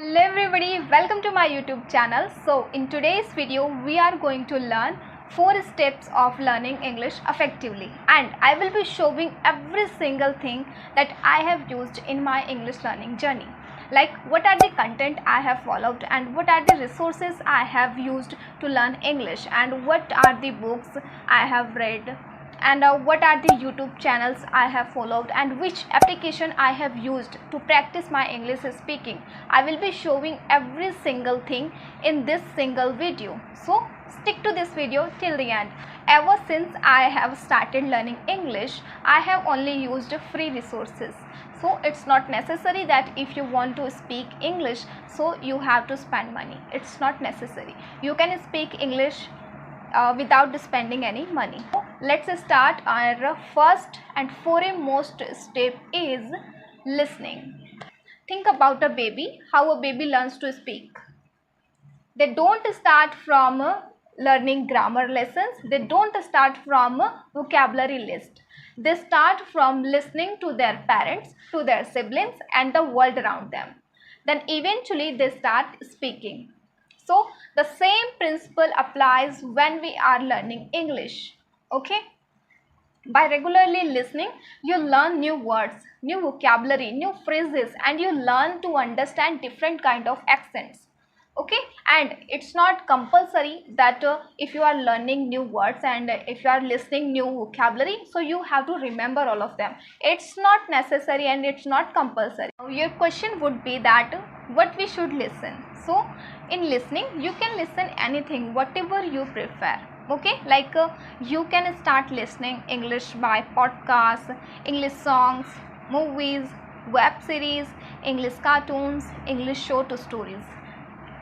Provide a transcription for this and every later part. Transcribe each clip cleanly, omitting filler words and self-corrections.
Hello everybody, welcome to my YouTube channel. So in today's video we are going to learn 4 steps of learning English effectively, and I will be showing every single thing that I have used in my English learning journey. Like what are the content I have followed and what are the resources I have used to learn English, and what are the books I have read, and what are the YouTube channels I have followed, and which application I have used to practice my English speaking. I will be showing every single thing in this single video. So stick to this video till the end. Ever since I have started learning English, I have only used free resources. So it's not necessary that if you want to speak English, so you have to spend money. It's not necessary. You can speak English without spending any money. Let's start. Our first and foremost step is listening. Think about a baby, how a baby learns to speak. They don't start from learning grammar lessons, they don't start from a vocabulary list. They start from listening to their parents, to their siblings, and the world around them. Then eventually they start speaking. So the same principle applies when we are learning English. Okay? By regularly listening, you learn new words, new vocabulary, new phrases, and you learn to understand different kind of accents. Okay? And it's not compulsory that if you are learning new words and if you are listening new vocabulary, so you have to remember all of them. It's not necessary and it's not compulsory. Your question would be that what we should listen. So in listening, you can listen anything, whatever you prefer. Okay, like you can start listening English by podcasts, English songs, movies, web series, English cartoons, English show to stories.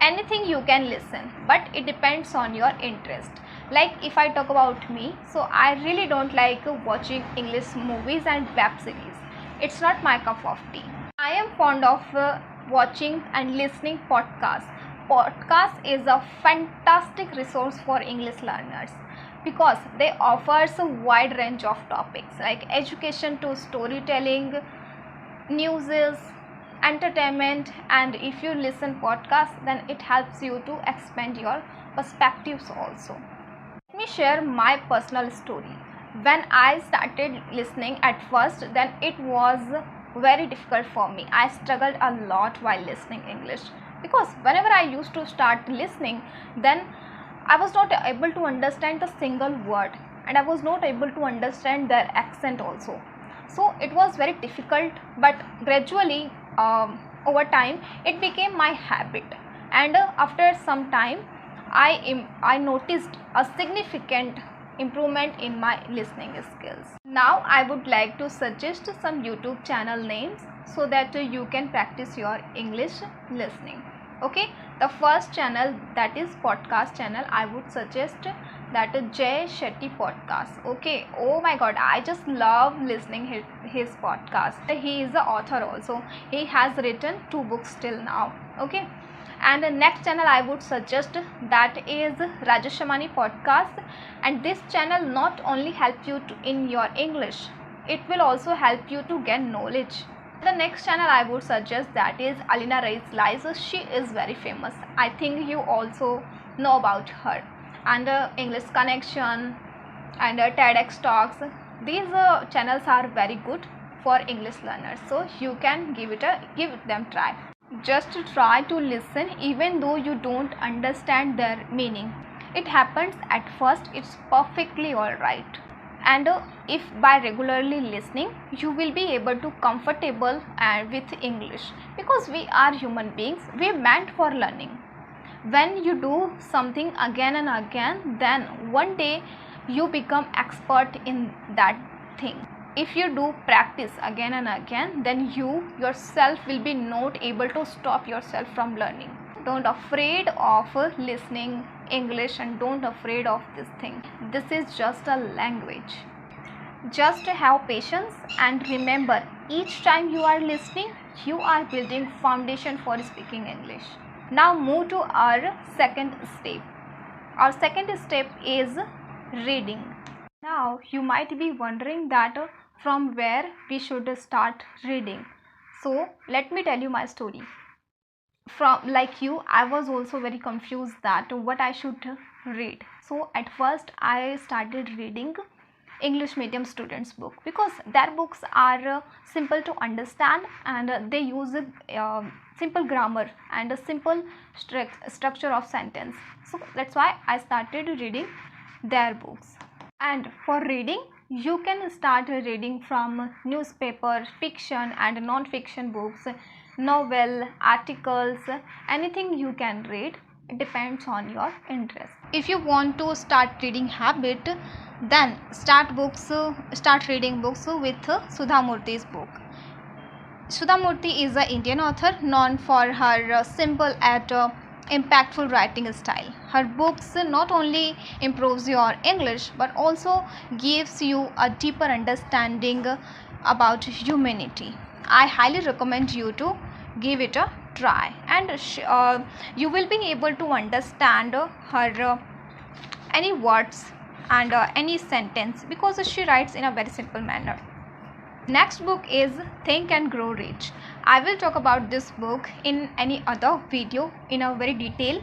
Anything you can listen, but it depends on your interest. Like if I talk about me, so I really don't like watching English movies and web series. It's not my cup of tea. I am fond of watching and listening podcasts. Podcast is a fantastic resource for English learners because they offers a wide range of topics like education to storytelling, news, entertainment, and if you listen podcast, then it helps you to expand your perspectives also. Let me share my personal story. When I started listening at first, then it was very difficult for me. I struggled a lot while listening English because whenever I used to start listening, then I was not able to understand a single word, and I was not able to understand their accent also. So it was very difficult, but gradually over time it became my habit, and after some time I noticed a significant improvement in my listening skills. Now I would like to suggest some YouTube channel names so that you can practice your English listening. Okay, the first channel, that is podcast channel, I would suggest that Jay Shetty podcast. Okay, oh my god, I just love listening his podcast. He is the author also. He has written 2 books till now. Okay, and the next channel I would suggest, that is Rajashamani podcast, and this channel not only help you to in your English, it will also help you to gain knowledge. The next channel I would suggest, that is Alina Reyes Lies. She is very famous. I think you also know about her. And English Connection and TEDx Talks. These channels are very good for English learners. So you can give them try. Just try to listen even though you don't understand their meaning. It happens at first. It's perfectly alright. And if by regularly listening, you will be able to comfortable with English, because we are human beings, we are meant for learning. When you do something again and again, then one day you become expert in that thing. If you do practice again and again, then you yourself will be not able to stop yourself from learning. Don't afraid of listening English, and don't afraid of this thing. This is just a language. Just have patience, and remember, each time you are listening, you are building foundation for speaking English. Now move to our second step. Our second step is reading. Now you might be wondering that from where we should start reading. So let me tell you my story. from like you, I was also very confused that what I should read. So at first I started reading English medium students book, because their books are simple to understand, and they use simple grammar and a simple structure of sentence. So that's why I started reading their books. And for reading, you can start reading from newspaper, fiction and non-fiction books, novel, articles, anything you can read. It depends on your interest. If you want to start reading habit, then start reading books with Sudha Murthy's book. Sudha Murthy is an Indian author known for her simple and impactful writing style. Her books not only improves your English but also gives you a deeper understanding about humanity. I highly recommend you to give it a try, and you will be able to understand her any words and any sentence, because she writes in a very simple manner. Next book is Think and Grow Rich. I will talk about this book in any other video in a very detail.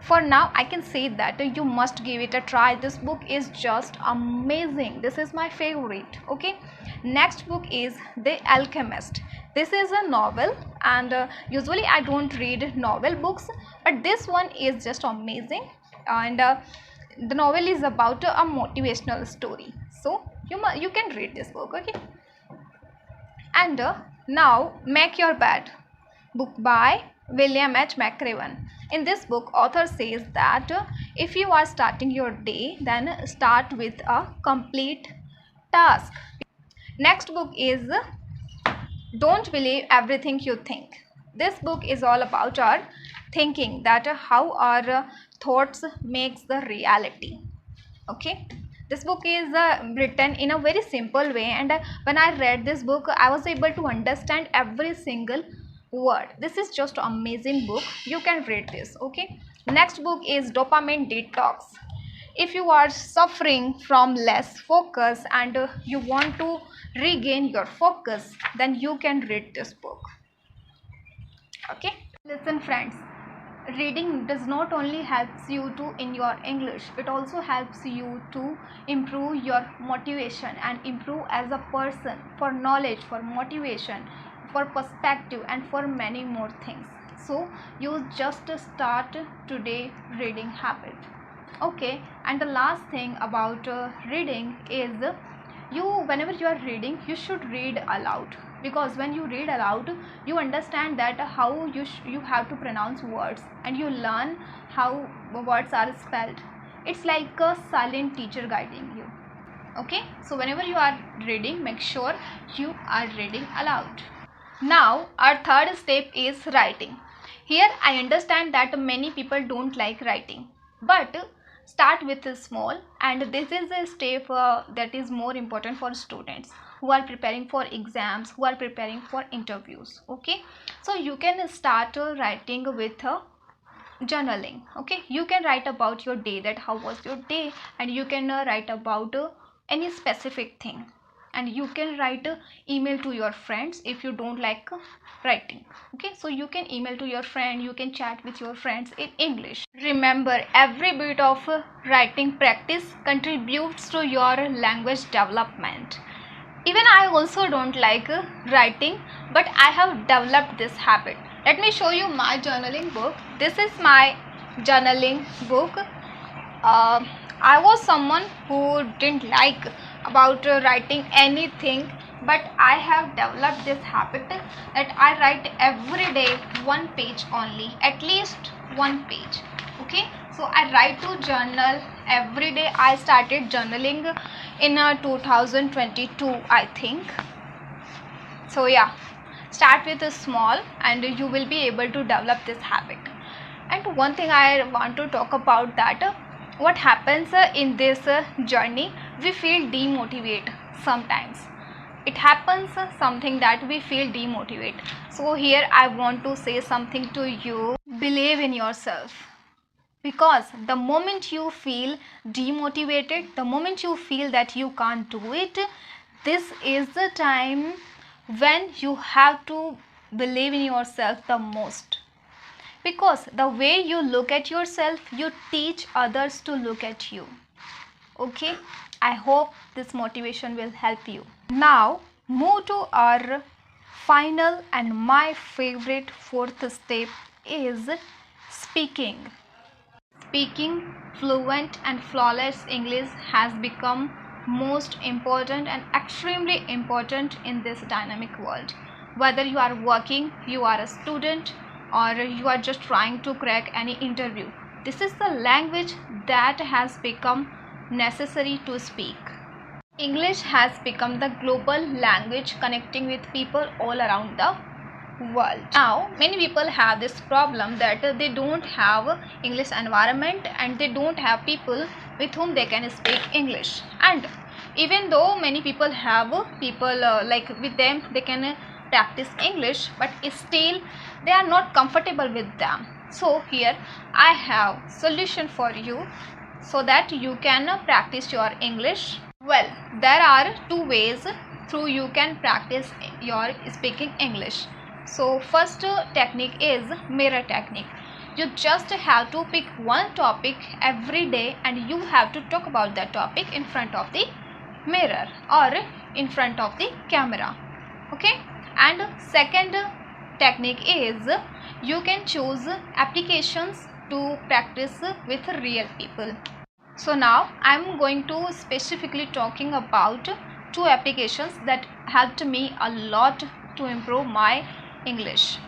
For now, I can say that you must give it a try. This book is just amazing. This is my favorite. Okay. Next book is The Alchemist. This is a novel, and usually I don't read novel books, but this one is just amazing. And the novel is about a motivational story. So you can read this book. Okay. And now Make Your Bed, book by William H. McRaven. In this book, author says that if you are starting your day, then start with a complete task. Next book is Don't Believe Everything You Think. This book is all about our thinking, that how our thoughts makes the reality. Okay, this book is written in a very simple way, and when I read this book, I was able to understand every single word. This is just amazing book. You can read this. Okay, next book is Dopamine Detox. If you are suffering from less focus and you want to regain your focus, then you can read this book. Okay, listen friends, reading does not only helps you to in your English, it also helps you to improve your motivation and improve as a person, for knowledge, for motivation, for perspective, and for many more things. So you just start today reading habit. Okay, and the last thing about reading is whenever you are reading, you should read aloud, because when you read aloud, you understand that how you have to pronounce words, and you learn how words are spelled. It's like a silent teacher guiding you. Okay, so whenever you are reading, make sure you are reading aloud. Now our third step is writing. Here I understand that many people don't like writing, but start with a small, and this is a step that is more important for students who are preparing for exams, who are preparing for interviews. Okay, so you can start writing with journaling. Okay, you can write about your day, that how was your day, and you can write about any specific thing, and you can write email to your friends if you don't like writing. Okay, so you can email to your friend, you can chat with your friends in English. Remember, every bit of writing practice contributes to your language development. Even I also don't like writing, but I have developed this habit. Let me show you my journaling book. This is my journaling book. I was someone who didn't like about writing anything, but I have developed this habit that I write every day one page only, at least one page. Okay, so I write to journal every day. I started journaling in 2022, I think. So yeah, start with a small and you will be able to develop this habit. And one thing I want to talk about, that what happens in this journey, we feel demotivated sometimes. It happens something that we feel demotivated. So here I want to say something to you. Believe in yourself, because the moment you feel demotivated, the moment you feel that you can't do it, this is the time when you have to believe in yourself the most. because the way you look at yourself, you teach others to look at you. Okay, I hope this motivation will help you. Now move to our final and my favorite fourth step is speaking. Speaking fluent and flawless English has become most important and extremely important in this dynamic world. Whether you are working, you are a student, or you are just trying to crack any interview, this is the language that has become necessary to speak. English has become the global language connecting with people all around the world. Now many people have this problem that they don't have English environment and they don't have people with whom they can speak English, and even though many people have people like with them they can practice English, but still they are not comfortable with them. So here I have solution for you so that you can practice your English. Well, there are two ways through you can practice your speaking English. So first technique is mirror technique. You just have to pick one topic every day and you have to talk about that topic in front of the mirror or in front of the camera. Okay, and second technique is you can choose applications to practice with real people. So now I am going to specifically talking about two applications that helped me a lot to improve my English.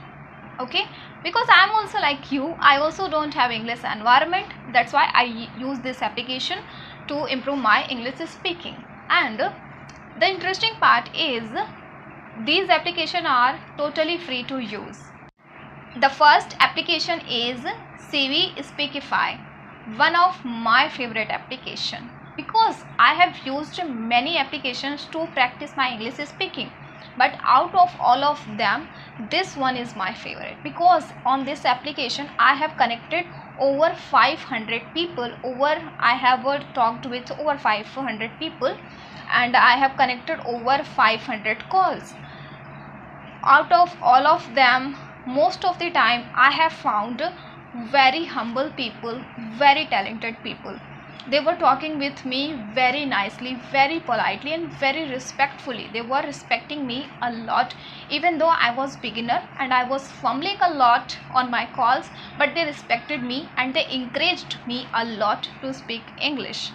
Okay, because I am also like you, I also don't have English environment. That's why I use this application to improve my English speaking. And the interesting part is these applications are totally free to use. The first application is CV Speakify, one of my favorite application, because I have used many applications to practice my English speaking, but out of all of them this one is my favorite, because on this application I have connected over 500 people. I have talked with over 500 people and I have connected over 500 calls. Out of all of them, most of the time I have found very humble people, very talented people. They were talking with me very nicely, very politely and very respectfully. They were respecting me a lot, even though I was beginner and I was fumbling a lot on my calls, but they respected me and they encouraged me a lot to speak English.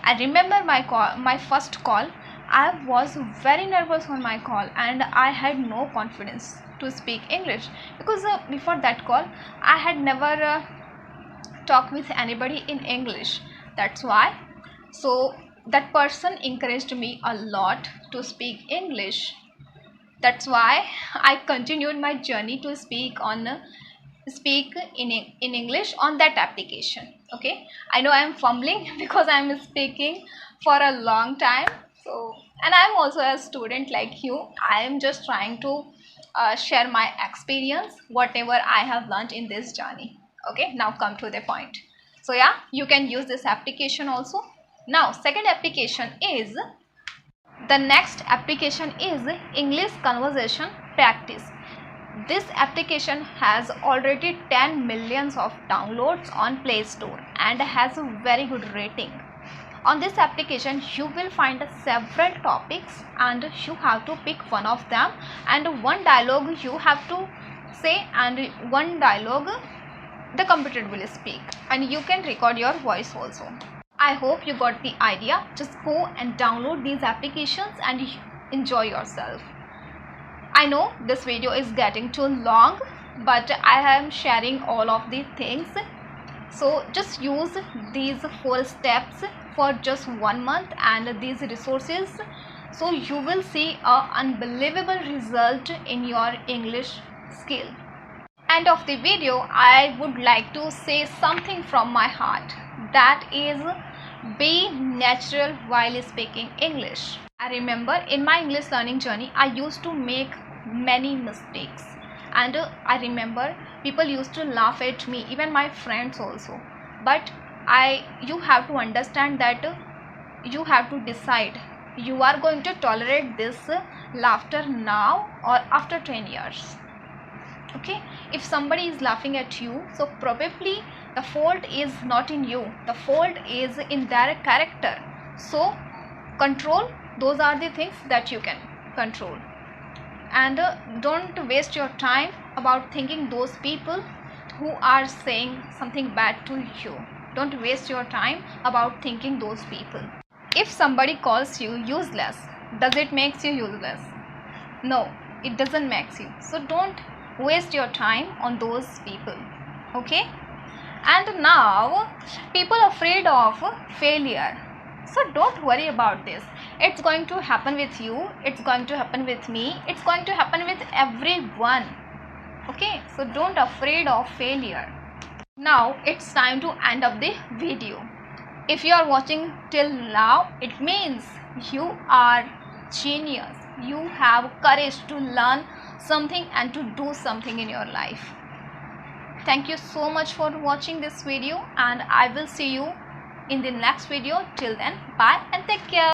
I remember my first call. I was very nervous on my call and I had no confidence to speak English, because before that call I had never talked with anybody in English. That's why. So that person encouraged me a lot to speak English. That's why I continued my journey to speak in English on that application. Okay, I know I am fumbling because I am speaking for a long time. So, and I am also a student like you. I am just trying to share my experience, whatever I have learned in this journey. Okay, now come to the point. So yeah, you can use this application also. Now second application is, the next application is English Conversation Practice. This application has already 10 millions of downloads on Play Store and has a very good rating. On this application you will find several topics and you have to pick one of them, and one dialogue you have to say and one dialogue the computer will speak, and you can record your voice also. I hope you got the idea. Just go and download these applications and enjoy yourself. I know this video is getting too long, but I am sharing all of these things. So just use these 4 steps for just 1 month and these resources, so you will see an unbelievable result in your English skill. End of the video, I would like to say something from my heart, that is, be natural while speaking English. I remember in my English learning journey I used to make many mistakes, and I remember people used to laugh at me, even my friends also. But you have to understand that you have to decide, you are going to tolerate this laughter now or after 10 years. Okay, if somebody is laughing at you, so probably the fault is not in you, the fault is in their character. So control, those are the things that you can control. And don't waste your time about thinking those people who are saying something bad to you. Don't waste your time about thinking those people. If somebody calls you useless, does it makes you useless? No, it doesn't make you. So don't waste your time on those people. Okay? And now people are afraid of failure. So don't worry about this. It's going to happen with you, it's going to happen with me, it's going to happen with everyone. Okay, so don't afraid of failure. Now it's time to end up the video. If you are watching till now, it means you are genius. You have courage to learn something and to do something in your life. Thank you so much for watching this video, and I will see you in the next video. Till then, bye and take care.